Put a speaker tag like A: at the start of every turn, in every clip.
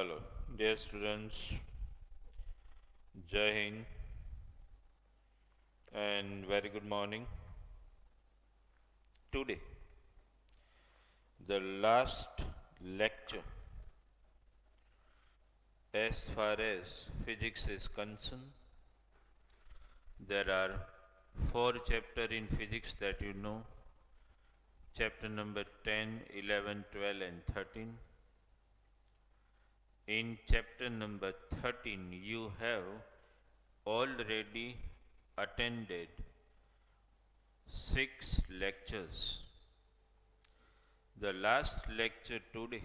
A: Hello, dear students, Jai Hind, and very good morning. Today, the last lecture as far as physics is concerned. There are 4 chapters in physics that you know. Chapter number 10, 11, 12, and 13. In chapter number 13, you have already attended 6 lectures. The last lecture today,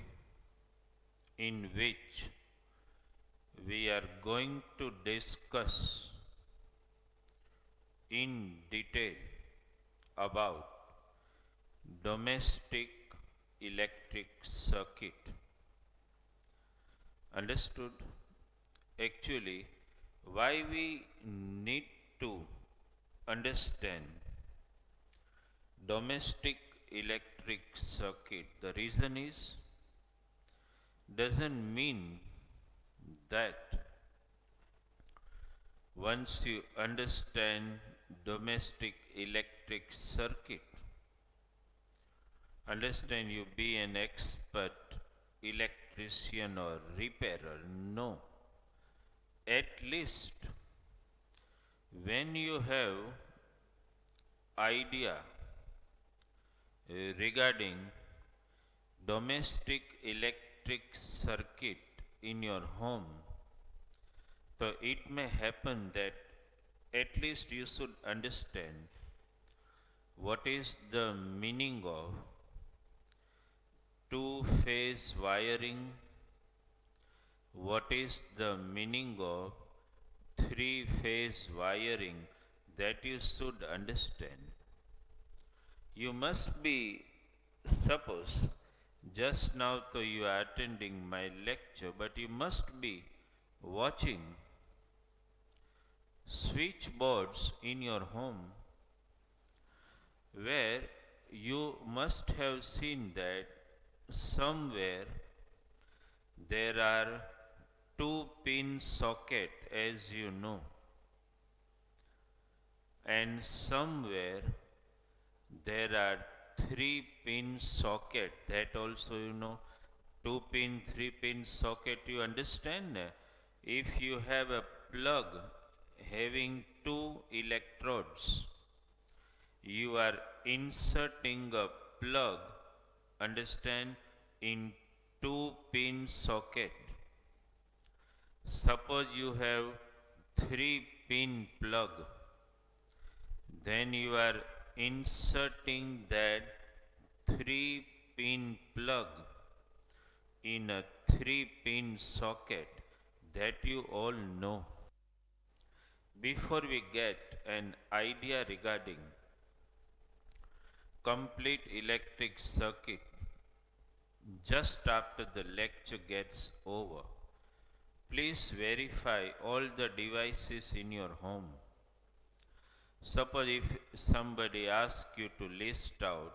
A: in which we are going to discuss in detail about domestic electric circuit. Understood? Actually, why we need to understand domestic electric circuit? The reason is, doesn't mean that once you understand domestic electric circuit, understand you be an expert electrician or repairer. No. At least when you have idea regarding domestic electric circuit in your home, so it may happen that at least you should understand what is the meaning of two-phase wiring, what is the meaning of three-phase wiring, that you should understand. You must be, suppose, just now though you are attending my lecture, but you must be watching switchboards in your home, where you must have seen that somewhere there are two-pin socket, as you know, and somewhere there are three-pin socket, that also you know. Two-pin, three-pin socket, you understand? If you have a plug having two electrodes, you are inserting a plug, understand, in two-pin socket. Suppose you have three-pin plug, then you are inserting that three-pin plug in a three-pin socket, that you all know. Before we get an idea regarding complete electric circuit, just after the lecture gets over, please verify all the devices in your home. Suppose if somebody asks you to list out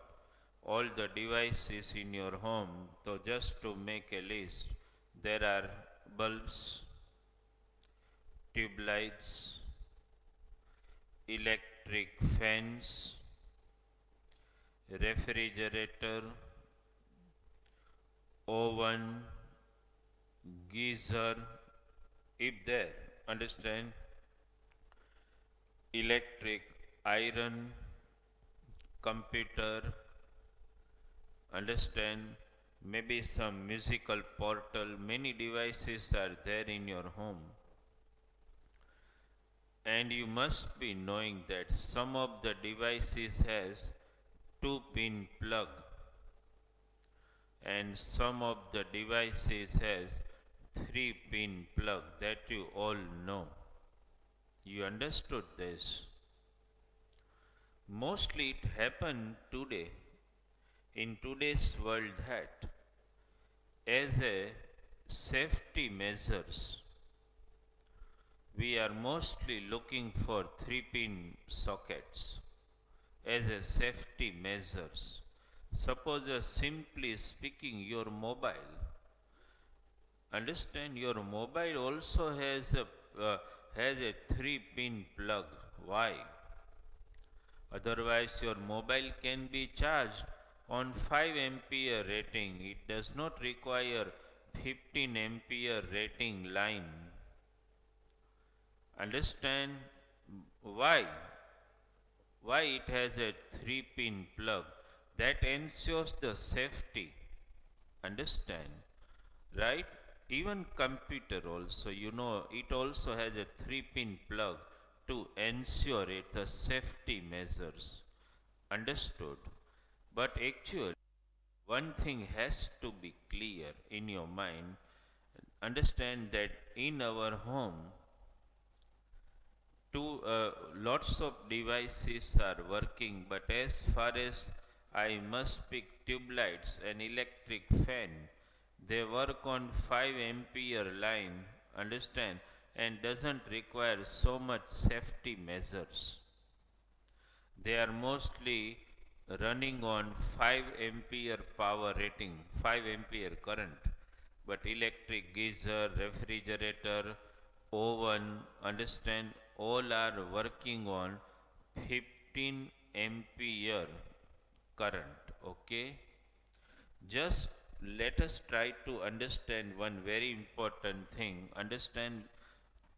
A: all the devices in your home, so just to make a list, there are bulbs, tube lights, electric fans, refrigerator, oven, geyser, if there, understand, electric iron, computer, understand, maybe some musical portal, many devices are there in your home. And you must be knowing that some of the devices has two-pin plug, and some of the devices has three-pin plug, that you all know. You understood this? Mostly it happened today, in today's world, that as a safety measures, we are mostly looking for three-pin sockets as a safety measures. Suppose simply speaking, your mobile, Understand, your mobile also has a 3-pin plug. Why? Otherwise your mobile can be charged on 5 ampere rating. It does not require 15 ampere rating line. Understand why? Why it has a 3-pin plug? That ensures the safety. Understand? Right? Even computer also, it also has a 3-pin plug to ensure it the safety measures. Understood? But actually, one thing has to be clear in your mind. Understand that in our home, lots of devices are working, but as far as I must pick tube lights and electric fan, they work on 5 ampere line, understand, and doesn't require so much safety measures. They are mostly running on 5 ampere power rating, 5 ampere current. But electric geyser, refrigerator, oven, understand, all are working on 15 ampere current. Okay? Just let us try to understand one very important thing. Understand,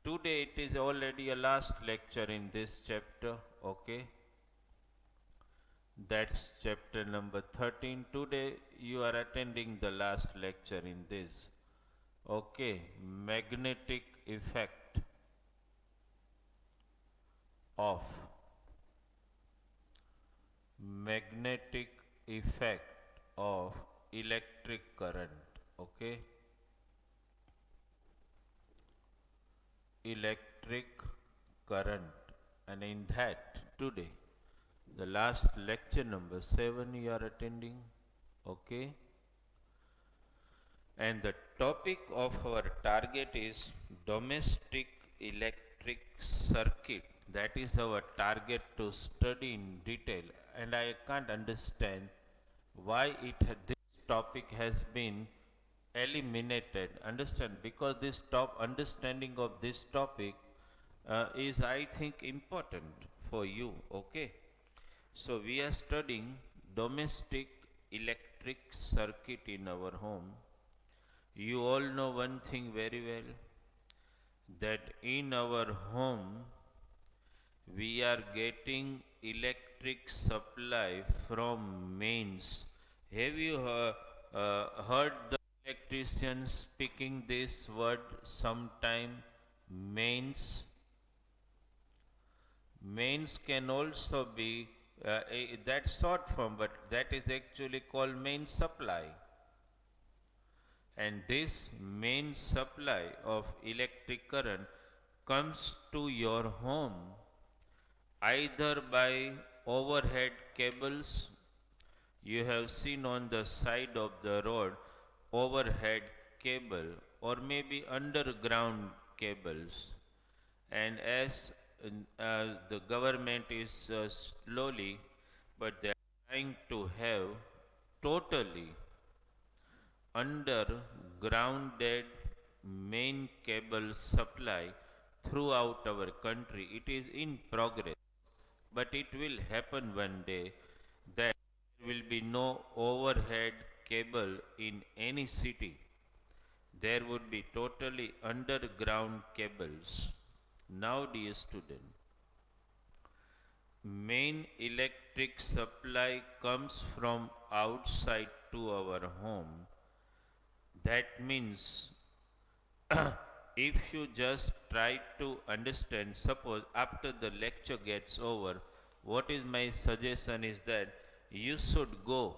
A: today it is already a last lecture in this chapter. Okay? That's chapter number 13. Today you are attending the last lecture in this. Okay, magnetic effect of magnetic effect of electric current. Okay, electric current, and in that today the last lecture number 7 you are attending. Okay, and the topic of our target is domestic electric circuit. That is our target to study in detail, and I can't understand why this topic has been eliminated. Understand, because this top understanding of this topic is, I think, important for you. Okay, so we are studying domestic electric circuit in our home. You all know one thing very well, that in our home we are getting electric supply from mains. Have you heard the electricians speaking this word sometime? Mains. Mains can also be that short form, but that is actually called main supply. And this main supply of electric current comes to your home either by overhead cables. You have seen on the side of the road overhead cable, or maybe underground cables. And as the government is slowly, but they are trying to have totally undergrounded main cable supply throughout our country. It is in progress, but it will happen one day that there will be no overhead cable in any city. There would be totally underground cables. Now, dear student, main electric supply comes from outside to our home. That means if you just try to understand, suppose after the lecture gets over, what is my suggestion is that you should go,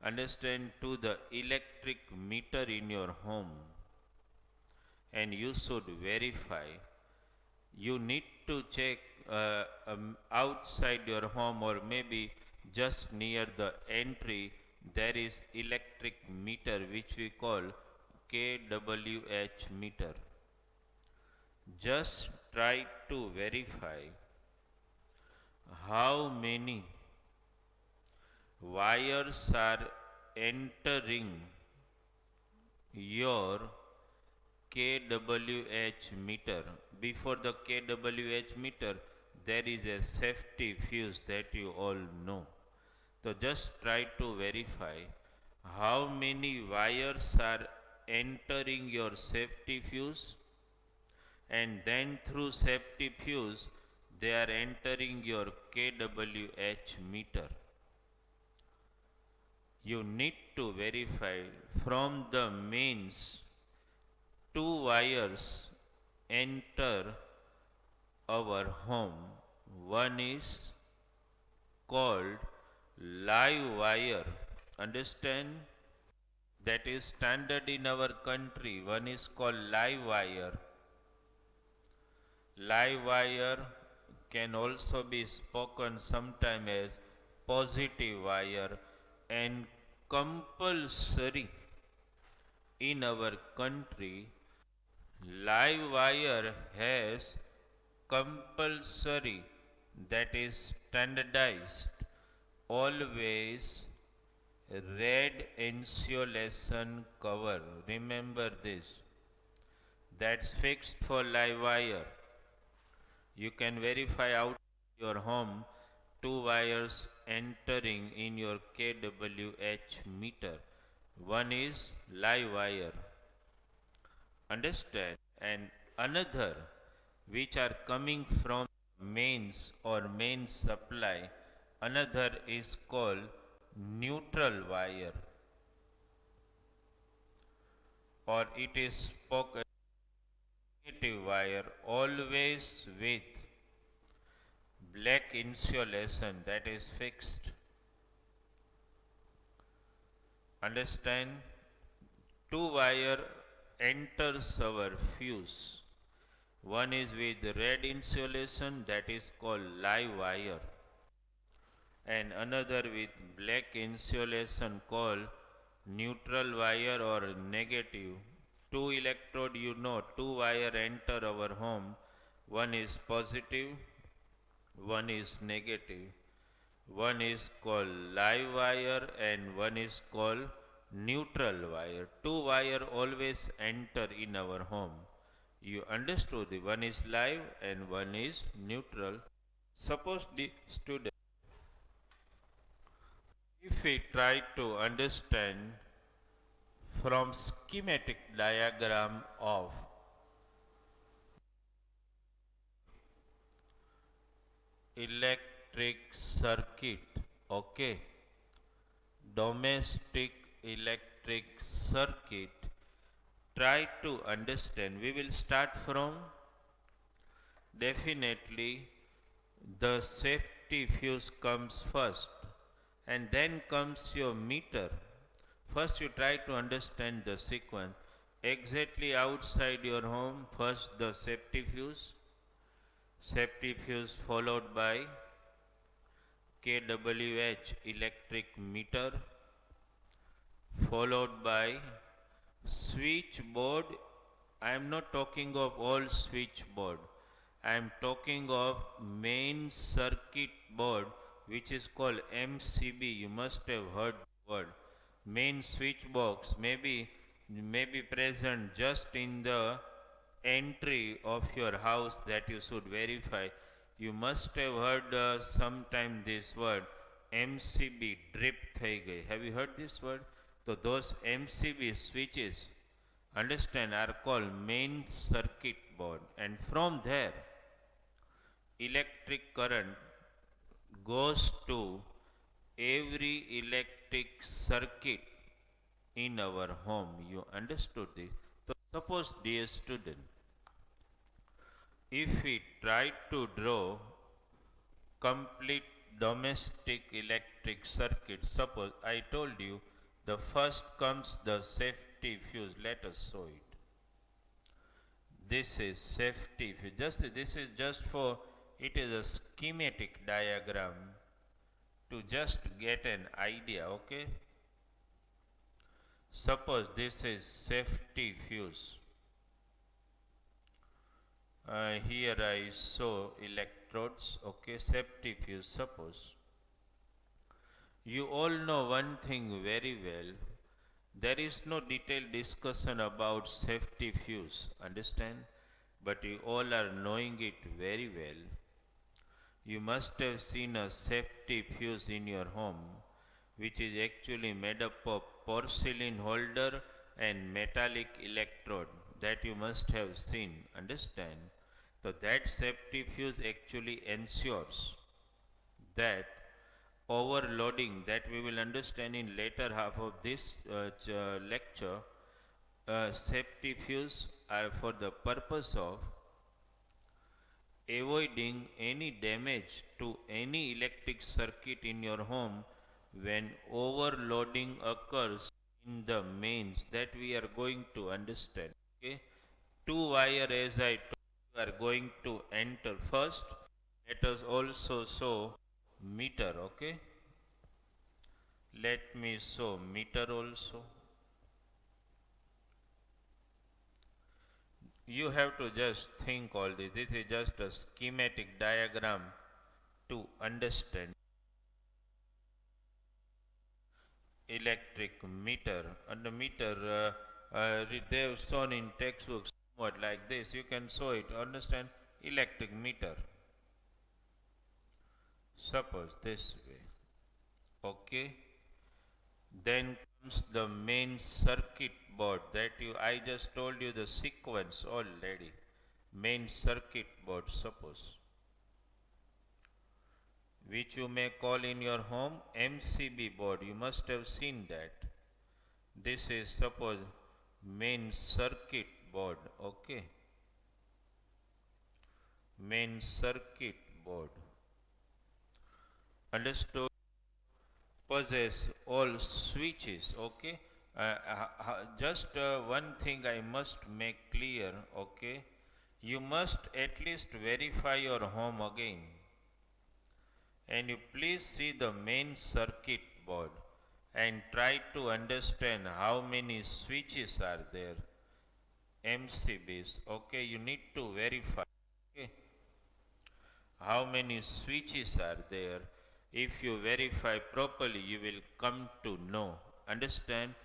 A: understand, to the electric meter in your home, and you should verify. You need to check outside your home, or maybe just near the entry there is electric meter which we call KWH meter. Just try to verify how many wires are entering your kWh meter. Before the kWh meter, there is a safety fuse that you all know. So just try to verify how many wires are entering your safety fuse, and then through safety fuse they are entering your kWh meter. You need to verify from the mains two wires enter our home. One is called live wire. Understand? That is standard in our country. One is called live wire. Live wire can also be spoken sometime as positive wire, and compulsory in our country live wire has compulsory, that is standardized, always red insulation cover. Remember this. That's fixed for live wire. You can verify out your home two wires entering in your kWh meter. One is live wire. Understand? And another which are coming from mains or main supply, another is called neutral wire, or it is spoken negative wire, always with black insulation, that is fixed. Understand? Two wire enters our fuse. One is with red insulation, that is called live wire, and another with black insulation called neutral wire or negative. Two electrode, you know, two wire enter our home. One is positive, one is negative. One is called live wire and one is called neutral wire. Two wire always enter in our home. You understood? The one is live and one is neutral. Suppose the student, if we try to understand from schematic diagram of electric circuit, okay, domestic electric circuit, try to understand. We will start from definitely the safety fuse comes first and then comes your meter. First you try to understand the sequence. Exactly outside your home, first the safety fuse followed by kWh electric meter, followed by switchboard. I am not talking of all switchboard. I am talking of main circuit board, which is called MCB. You must have heard the word. Main switch box may be present just in the entry of your house, that you should verify. You must have heard sometime this word MCB, drip થઈ ગઈ. Have you heard this word? So those MCB switches, understand, are called main circuit board, and from there electric current goes to every electric circuit in our home. You understood this? So suppose, dear student, if we try to draw complete domestic electric circuit, suppose I told you the first comes the safety fuse. Let us show it. This is safety fuse. This is just for, it is a schematic diagram to just get an idea, okay? Suppose this is safety fuse. Here I show electrodes, okay, safety fuse. Suppose you all know one thing very well, There is no detailed discussion about safety fuse, understand? But you all are knowing it very well. You must have seen a safety fuse in your home, which is actually made up of porcelain holder and metallic electrode that you must have seen, understand? So that safety fuse actually ensures that overloading that we will understand in later half of this lecture, safety fuse are for the purpose of avoiding any damage to any electric circuit in your home when overloading occurs in the mains that we are going to understand. Okay, two wire as I told you are going to enter first. Let us also show meter. Okay, let me show meter also. You have to just think all this. This is just a schematic diagram to understand electric meter. And the meter they have shown in textbooks somewhat like this. You can show it. Understand electric meter. Suppose this way. Okay. Then comes the main circuit board that I just told you the sequence already. Main circuit board, suppose, which you may call in your home MCB board. You must have seen that. This is suppose main circuit board. Okay, main circuit board. Understood? Possess all switches. Okay, just one thing I must make clear. Okay, you must at least verify your home again, and you please see the main circuit board and try to understand how many switches are there, MCBs. Okay, you need to verify. Okay, how many switches are there. If you verify properly, you will come to know, understand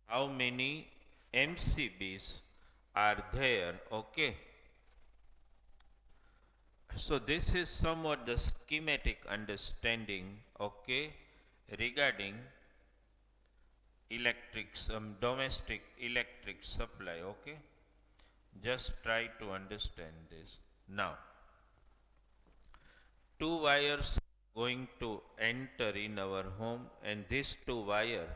A: how many MCBs are there. Okay, so this is somewhat the schematic understanding. Okay, regarding electric, some domestic electric supply. Okay, just try to understand this. Now, two wires going to enter in our home, and these two wires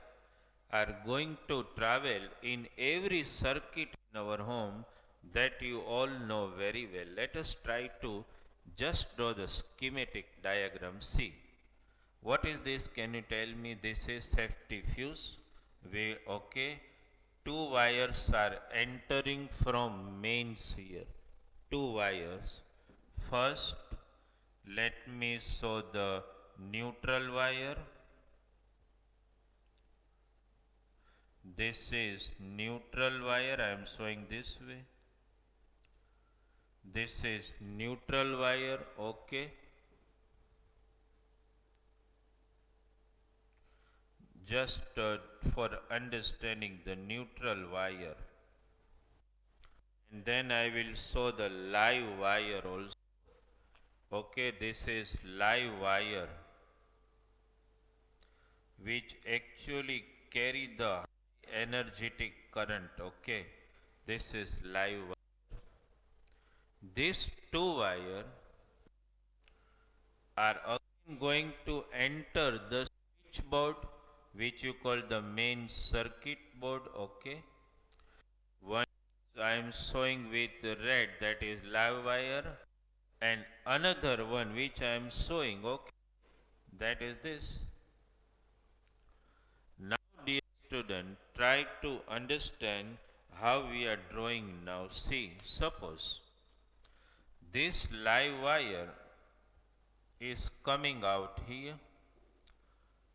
A: are going to travel in every circuit in our home that you all know very well. Let us try to just draw the schematic diagram. See, what is this? Can you tell me? This is safety fuse. Okay, two wires are entering from mains here. Two wires. First, let me show the neutral wire. This is neutral wire. I am showing this way. This is neutral wire. Okay, just for understanding the neutral wire, and then I will show the live wire also. Okay, this is live wire which actually carry the energetic current. Okay, this is live wire. These two wire are again going to enter the switchboard, which you call the main circuit board. Okay, one I am showing with red, that is live wire, and another one which I am showing, okay, that is this. Now, dear student, try to understand how we are drawing now. See, suppose this live wire is coming out here.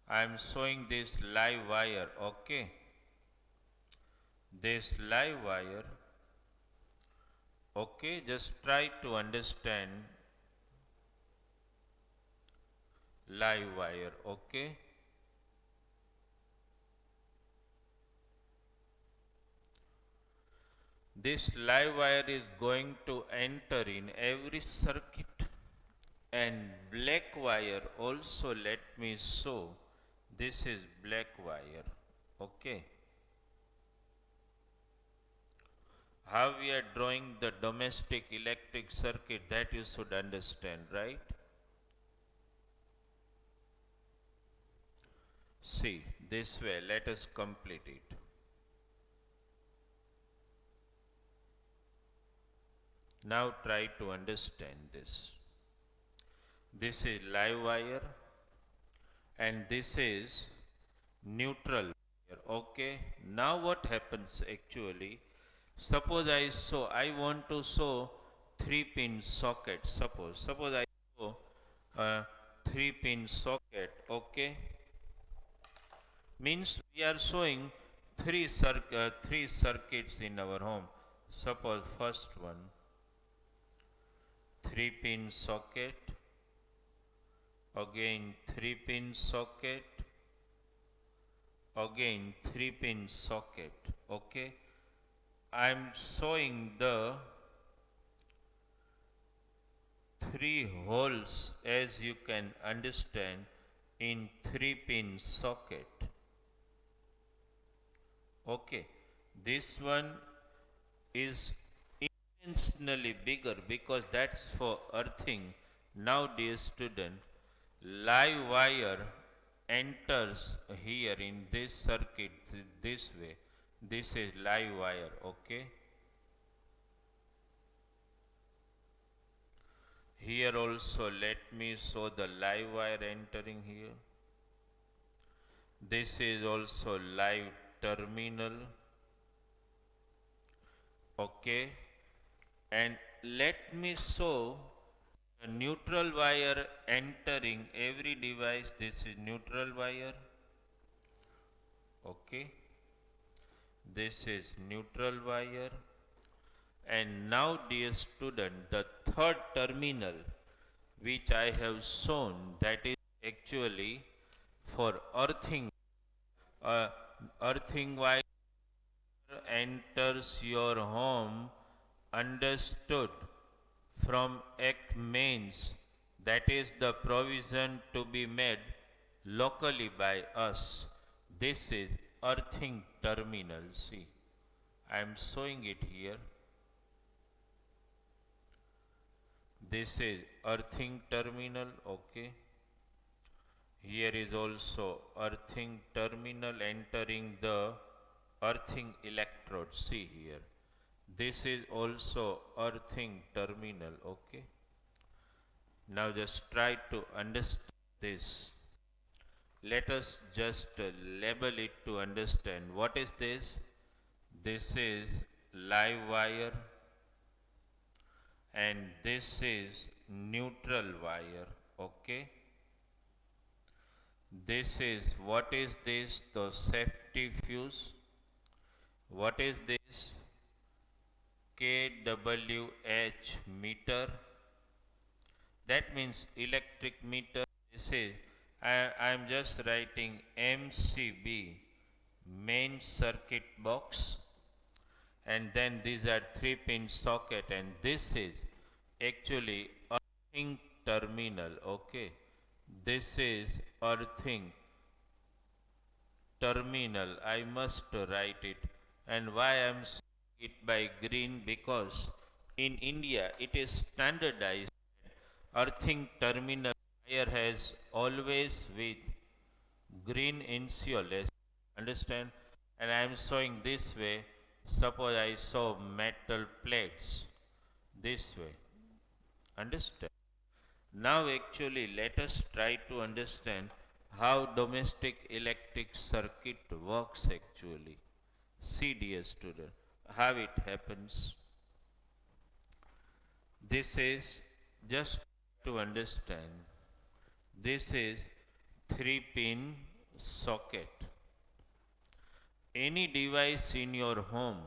A: I am showing this live wire. Okay, this live wire. Okay, just try to understand live wire. Okay, This live wire is going to enter in every circuit, and black wire also, let me show, this is black wire. Okay, how we are drawing the domestic electric circuit, that you should understand, right? See, this way, let us complete it. Now try to understand this. This is live wire and this is neutral wire. Okay, now what happens actually? Suppose I want to show 3-pin socket. Suppose I show a 3-pin socket. Okay, means we are showing three circuits in our home. Suppose first one, 3-pin socket, again 3-pin socket, again 3-pin socket. Okay, I am showing the 3 holes, as you can understand, in 3-pin socket. Okay, this one is intentionally bigger because that's for earthing. Now, dear student, live wire enters here in this circuit this way. This is live wire. Okay, here also let me show the live wire entering here. This is also live terminal. Okay, and let me show a neutral wire entering every device. This is neutral wire. Okay, this is neutral wire. And now, dear student, the third terminal which I have shown, that is actually for earthing. Earthing wire enters your home, understood from act means, that is the provision to be made locally by us. This is earthing terminal. See, I am showing it here. This is earthing terminal. Okay, here is also earthing terminal entering the earthing electrode. See here, this is also earthing terminal. Okay, now just try to understand this. Let us just label it to understand. What is this? This is live wire and this is neutral wire. Okay, this is, what is this? The safety fuse. What is this? kWh meter. That means electric meter. This is, I am just writing MCB, main circuit box, and then these are 3-pin socket, and this is actually earthing terminal. Okay, this is earthing terminal. I must write it. And why I am saying it by green? Because in India it is standardized. Earthing terminal wire has always with green insulation. Understand? And I am showing this way. Suppose I show metal plates this way. Understand? Now actually let us try to understand how domestic electric circuit works actually. See, dear student, how it happens. This is, just to understand, this is 3-pin socket. Any device in your home,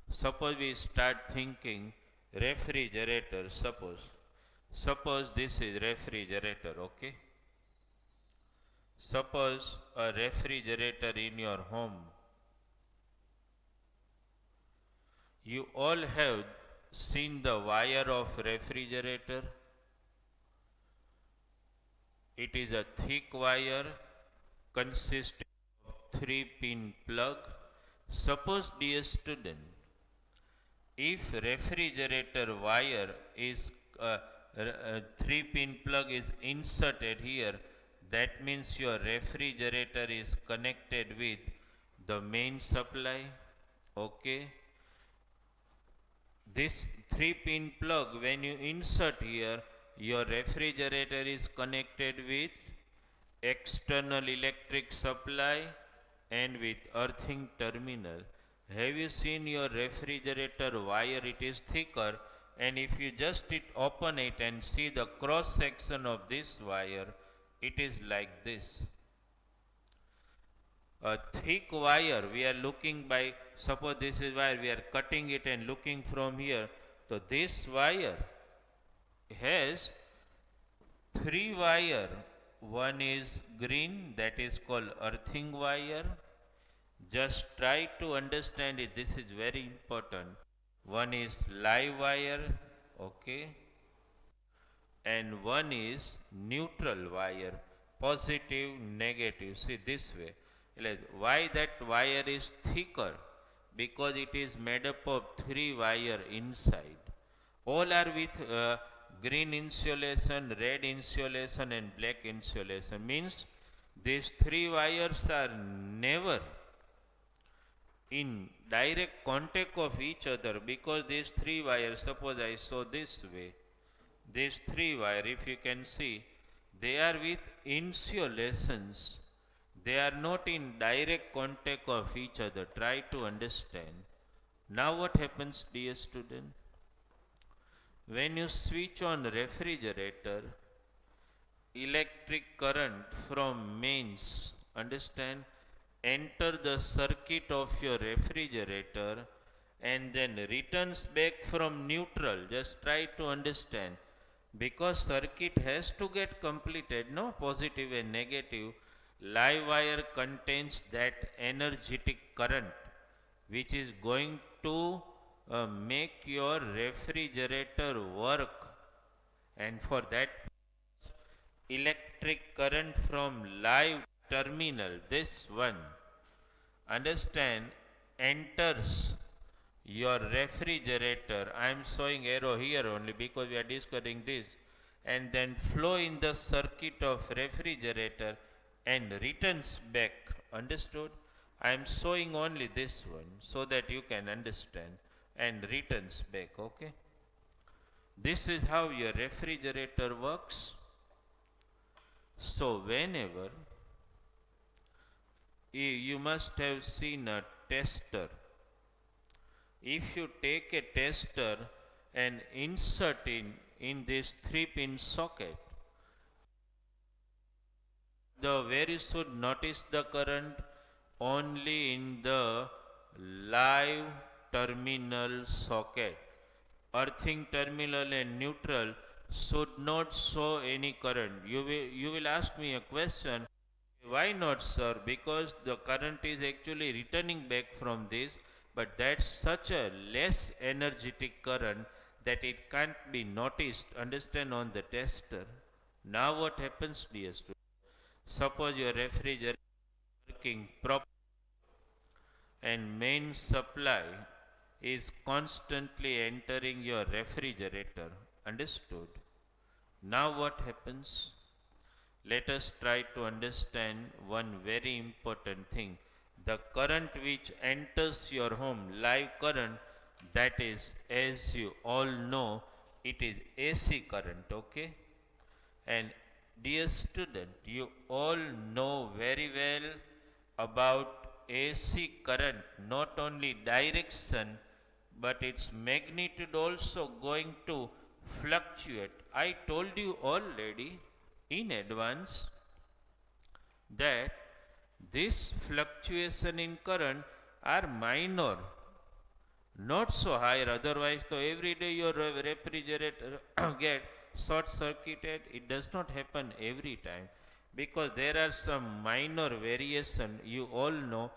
A: suppose we start thinking refrigerator. Suppose this is refrigerator. Okay, suppose a refrigerator in your home. You all have seen the wire of refrigerator. It is a thick wire consisting of 3-pin plug. Suppose, dear student, if refrigerator wire is 3-pin plug is inserted here, that means your refrigerator is connected with the main supply. Okay. This 3-pin plug, when you insert here, your refrigerator is connected with external electric supply and with earthing terminal. Have you seen your refrigerator wire? It is thicker, and if you just open it and see the cross section of this wire, it is like this. A thick wire we are looking by, suppose this is wire, we are cutting it and looking from here. So this wire has 3 wire. One is green, that is called earthing wire. Just try to understand it, this is very important. One is live wire, okay, and one is neutral wire, positive, negative. See this way. Why that wire is thicker? Because it is made up of 3 wire inside. All are with green insulation, red insulation and black insulation. Means these 3 wires are never in direct contact of each other, because these 3 wires, suppose I show this way, these 3 wire, if you can see, they are with insulations. They are not in direct contact of each other. Try to understand. Now what happens, dear student? When you switch on refrigerator, electric current from mains, understand, enter the circuit of your refrigerator and then returns back from neutral. Just try to understand, because circuit has to get completed, no, positive and negative. Live wire contains that energetic current which is going to make your refrigerator work, and for that electric current from live terminal, this one, understand, enters your refrigerator. I am showing arrow here only because we are discussing this, and then flow in the circuit of refrigerator and returns back. Understood? I am showing only this one so that you can understand, and returns back. Okay. This is how your refrigerator works. So whenever you must have seen a tester. If you take a tester and insert in this 3-pin socket, where you should notice the current, only in the live terminal socket. Earthing terminal and neutral should not show any current. You will ask me a question, why not, sir? Because the current is actually returning back from this, but that's such a less energetic current that it can't be noticed, understand, on the tester. Now what happens, dear student? Suppose your refrigerator is working properly and main supply is constantly entering your refrigerator. Understood? Now what happens? Let us try to understand one very important thing. The current which enters your home, live current, that is, as you all know, it is AC current, okay? And dear student, you all know very well about AC current, not only direction, but its magnitude also going to fluctuate. I told you already in advance that this fluctuation in current are minor, not so high. Otherwise, so every day your refrigerator get short circuited. It does not happen every time, because there are some minor variation. You all know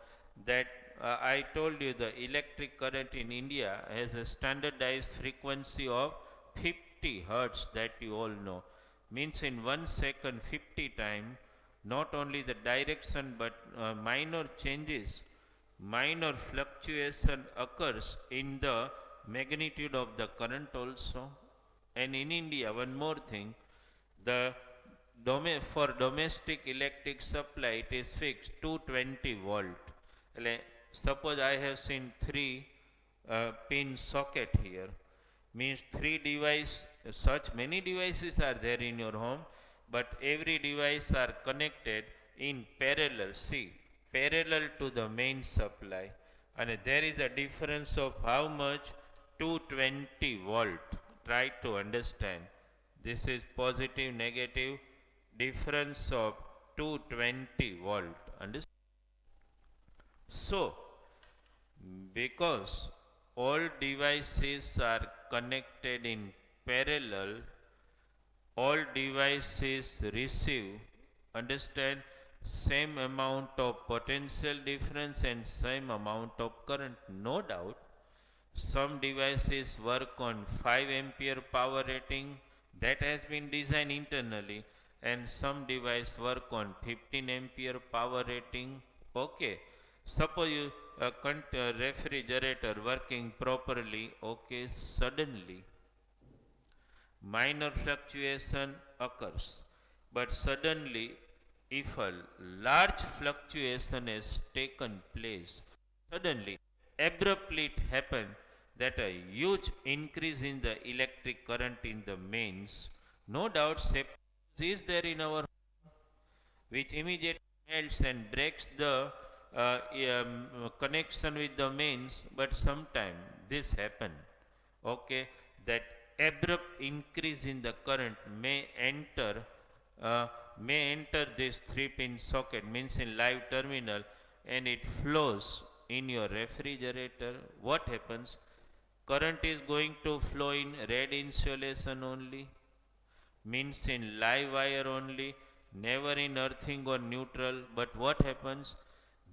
A: that I told you the electric current in India has a standardized frequency of 50 hertz that you all know. Means in 1 second 50 times, not only the direction but minor changes, minor fluctuation occurs in the magnitude of the current also. And in India, one more thing, the for domestic electric supply it is fixed 220 volt. Suppose I have seen three pin socket here, means three device, such many devices are there in your home, but every device are connected in parallel, see, parallel to the main supply, and there is a difference of how much, 220 volt. Try to understand, this is positive negative difference of 220 volt. Understand? So, because all devices are connected in parallel, all devices receive, understand, same amount of potential difference and same amount of current. No doubt, some devices work on 5 ampere power rating that has been designed internally, and some device work on 15 ampere power rating. Okay, suppose you refrigerator working properly, okay, suddenly minor fluctuation occurs, but suddenly if a large fluctuation has taken place, suddenly abruptly it happened that a huge increase in the electric current in the mains, no doubt is there in our, which immediately melts and breaks the connection with the mains. But sometime this happen, okay, that abrupt increase in the current uh, may enter this 3 pin socket, means in live terminal, and it flows in your refrigerator. What happens? Current is going to flow in red insulation only, means in live wire only, never in earthing or neutral. But what happens?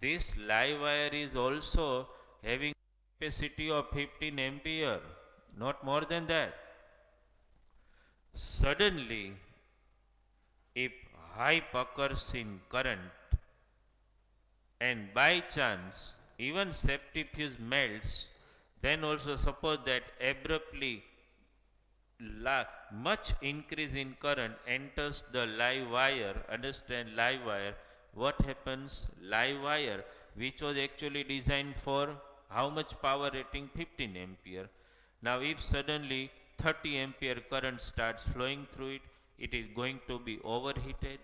A: This live wire is also having capacity of 15 ampere, not more than that. Suddenly, if hype occurs in current and by chance even safety fuse melts, then also suppose that abruptly much increase in current enters the live wire. Understand, live wire, what happens? Live wire, which was actually designed for how much power rating? 15 ampere. Now if suddenly 30 ampere current starts flowing through it, it is going to be overheated.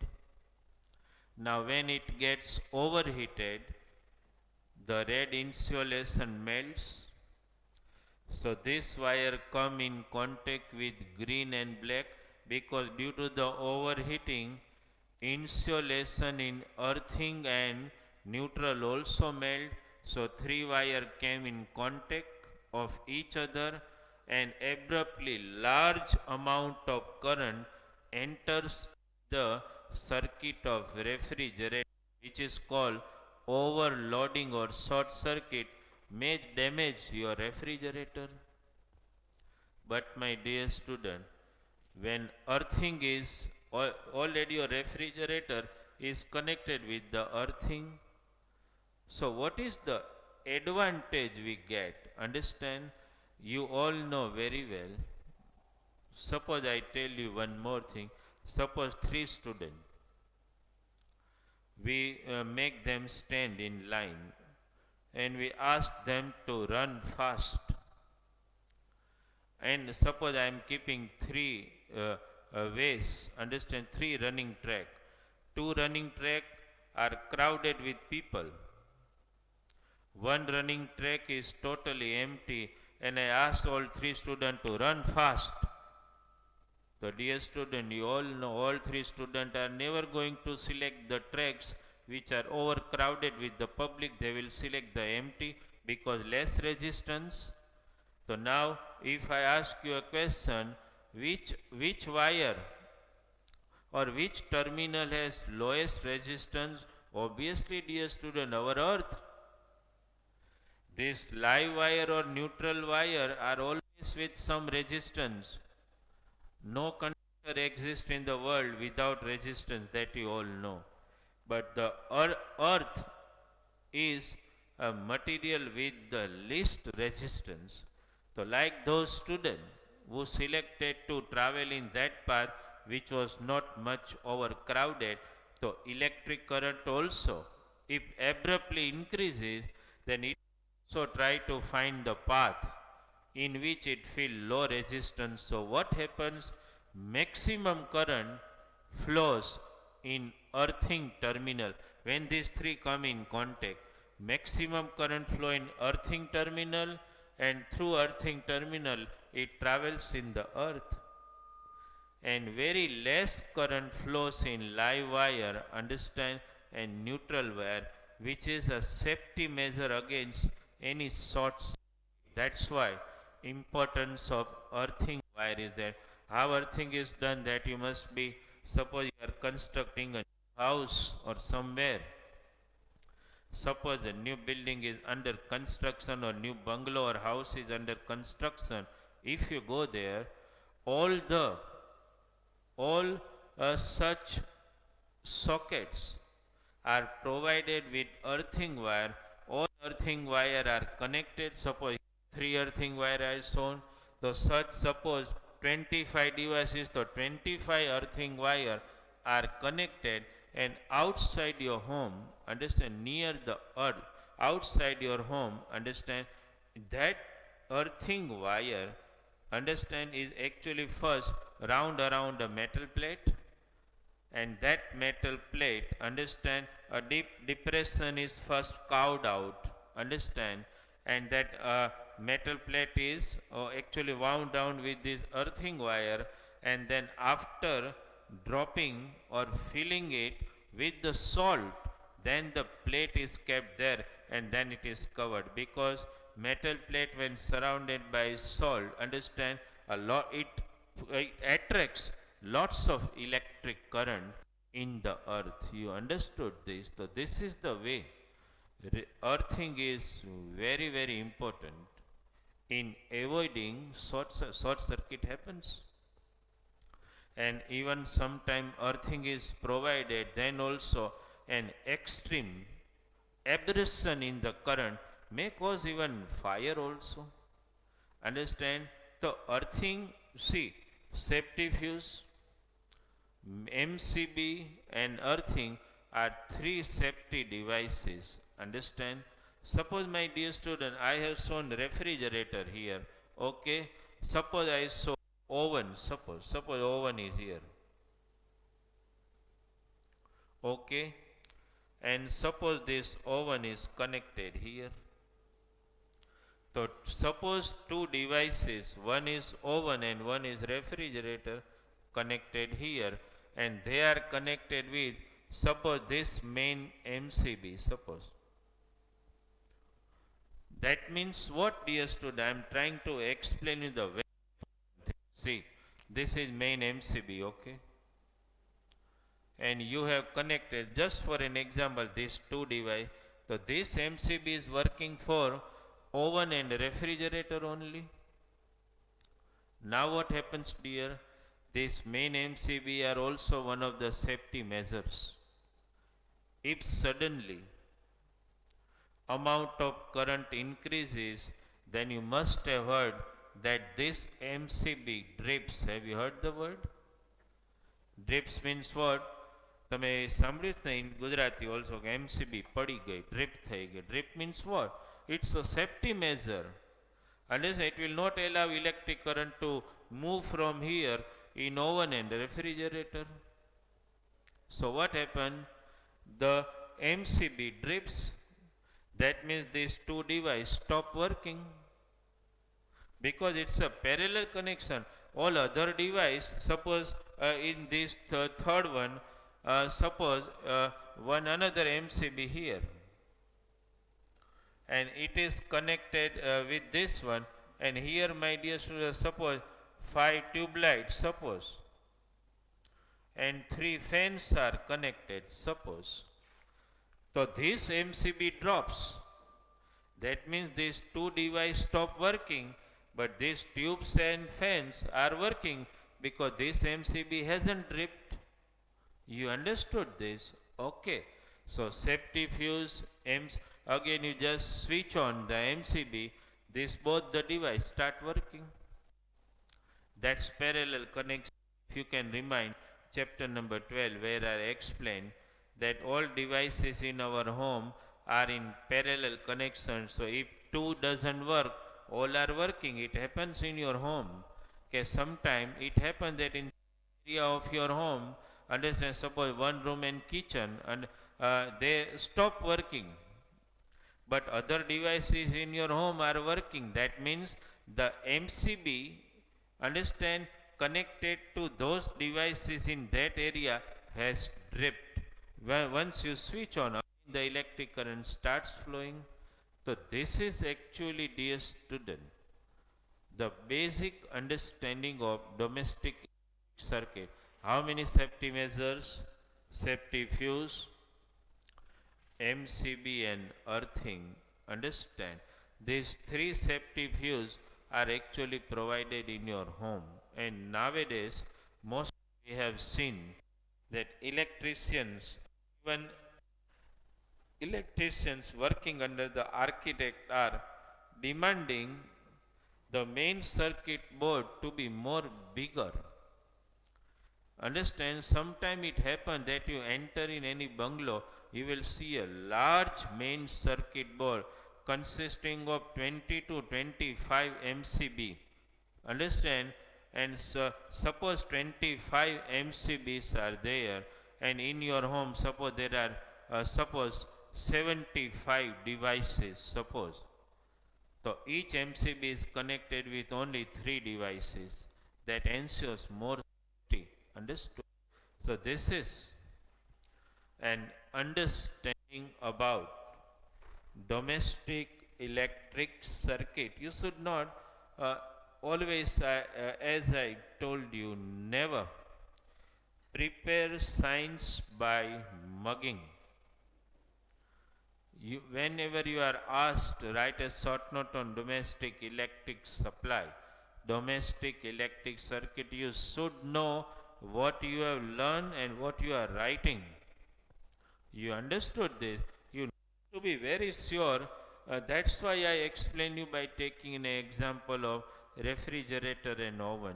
A: Now when it gets overheated, the red insulation melts, so this wire come in contact with green and black, because due to the overheating, insulation in earthing and neutral also melt. So three wire came in contact of each other, and abruptly large amount of current enters the circuit of refrigerator, which is called overloading or short circuit, may damage your refrigerator. But my dear student, when earthing is already, your refrigerator is connected with the earthing, so what is the advantage we get? Understand, you all know very well. Suppose I tell you one more thing. Suppose three students, we make them stand in line and we ask them to run fast. And suppose I am keeping three ways, understand, three running track. Two running track are crowded with people. One running track is totally empty, and I ask all three students to run fast. So dear student, you all know all three students are never going to select the tracks which are overcrowded with the public. They will select the empty because less resistance. So now if I ask you a question, which wire or which terminal has lowest resistance? Obviously, dear student, our earth. This live wire or neutral wire are always with some resistance. No conductor exists in the world without resistance, that you all know. But the earth is a material with the least resistance. So like those students who selected to travel in that path which was not much overcrowded, so electric current also, if abruptly increases, then it also try to find the path in which it feel low resistance. So what happens? Maximum current flows in earthing terminal. When these three come in contact, maximum current flow in earthing terminal, and through earthing terminal it travels in the earth, and very less current flows in live wire, understand, and neutral wire, which is a safety measure against any short circuit. That's why importance of earthing wire is there. How earthing is done, that you must be, suppose you are constructing a house or somewhere, suppose a new building is under construction or new bungalow or house is under construction. If you go there, all the all such sockets are provided with earthing wire. All earthing wire are connected. Suppose three earthing wire are shown. So such, suppose 25 devices, so 25 earthing wire are connected, and outside your home, understand, near the earth, outside your home, understand, that earthing wire, understand, is actually first round around a metal plate, and that metal plate, understand, a deep depression is first carved out, understand, and that metal plate is actually wound down with this earthing wire, and then after dropping or filling it with the salt, then the plate is kept there, and then it is covered, because metal plate when surrounded by salt, understand, a lot, it attracts lots of electric current in the earth. You understood this? So this is the way earthing is very very important in avoiding short circuit happens. And even sometime earthing is provided, then also an extreme aberration in the current may cause even fire also, understand. So earthing, see, safety fuse, MCB and earthing are three safety devices, understand. Suppose, my dear student, I have shown refrigerator here, okay. Suppose I show oven, suppose oven is here, okay, and suppose this oven is connected here. So suppose two devices, one is oven and one is refrigerator, connected here, and they are connected with, suppose, this main MCB, suppose. That means what, dear student? I am trying to explain you the way. See, this is main MCB, okay, and you have connected, just for an example, these two device. So this MCB is working for oven and refrigerator only. Now what happens, dear? This main MCB are also one of the safety measures. If suddenly amount of current increases, then you must have heard that this MCB drips. Have you heard the word? Drips means what? તમે સાંભળ્યું જ ને in Gujarati also, કે MCB પડી ગઈ, drip થઈ ગઈ. Drip means what? It's a safety measure. Unless it will not allow electric current to move from here in oven and refrigerator. So what happened? The MCB drips. That means these two devices stop working, because it's a parallel connection. All other device, suppose in this third one, suppose one another MCB here, and it is connected with this one, and here, my dear students, suppose 5 tube lights, suppose, and 3 fans are connected, suppose. So this MCB drops, That means these two devices stop working, but these tubes and fans are working because this MCB hasn't tripped. You understood this? Okay. So safety fuse, again you just switch on the MCB, this both the device start working. That's parallel connection. If you can remind chapter number 12 where I explained that all devices in our home are in parallel connection. So if two doesn't work, all are working. It happens in your home. Okay, sometime it happens that in area of your home, understand, suppose one room and kitchen and they stop working, but other devices in your home are working. That means the MCB, understand, connected to those devices in that area has tripped. Once you switch on, the electric current starts flowing. So this is actually, dear student, the basic understanding of domestic circuit. How many safety measures? Safety fuse, MCB and earthing. Understand, these three safety fuses are actually provided in your home, and nowadays most we have seen that electricians, even electricians working under the architect, are demanding the main circuit board to be more bigger. Understand, sometime it happens that you enter in any bungalow, you will see a large main circuit board consisting of 20 to 25 MCB. Understand, and so, suppose 25 MCBs are there, and in your home suppose there are suppose 75 devices, suppose. So each MCB is connected with only 3 devices. That ensures more safety. Understood? So this is an understanding about domestic electric circuit. You should not always, as I told you, never prepare science by mugging. Whenever you are asked to write a short note on domestic electric supply, domestic electric circuit, you should know what you have learned and what you are writing. You understood this? You need to be very sure. That's why I explain you by taking an example of refrigerator and oven.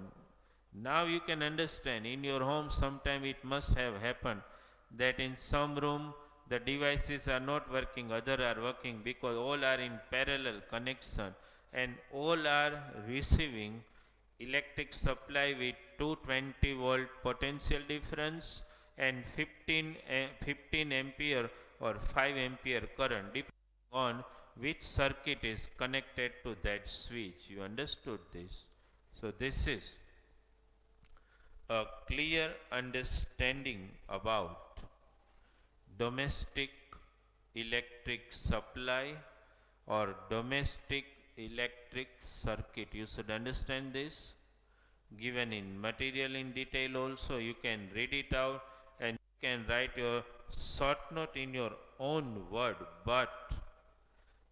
A: Now you can understand, in your home sometime it must have happened that in some room the devices are not working, other are working because all are in parallel connection and all are receiving electric supply with 220 volt potential difference and 15 ampere or 5 ampere current depending on which circuit is connected to that switch. You understood this? So this is a clear understanding about domestic electric supply or domestic electric circuit. You should understand this. Given in material in detail also, you can read it out and you can write your short note in your own word, but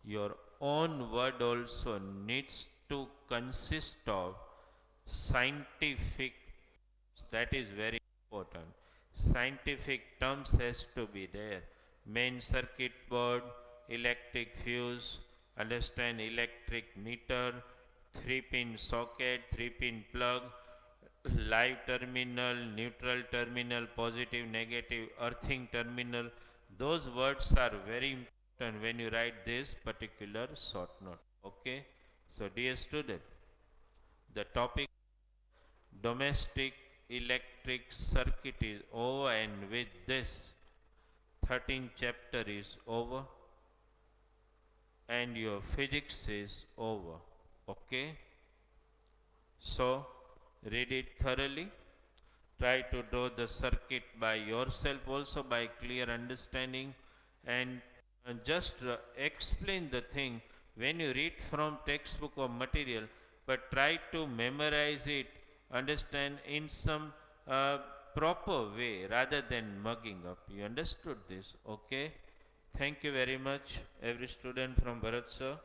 A: your own word also needs to consist of scientific. That is very important. Scientific terms has to be there. Main circuit board, electric fuse, understand electric meter, 3-pin socket, 3-pin plug, live terminal, neutral terminal, positive, negative, earthing terminal. Those words are very important when you write this particular short note. Okay. So dear student, the topic domestic electric circuit is over, and with this 13th chapter is over and your physics is over. Okay. So read it thoroughly. Try to draw the circuit by yourself also by clear understanding, and just explain the thing when you read from textbook or material, but try to memorize it, understand in some proper way rather than mugging up. You understood this? Okay. Thank you very much, every student from Bharat sir.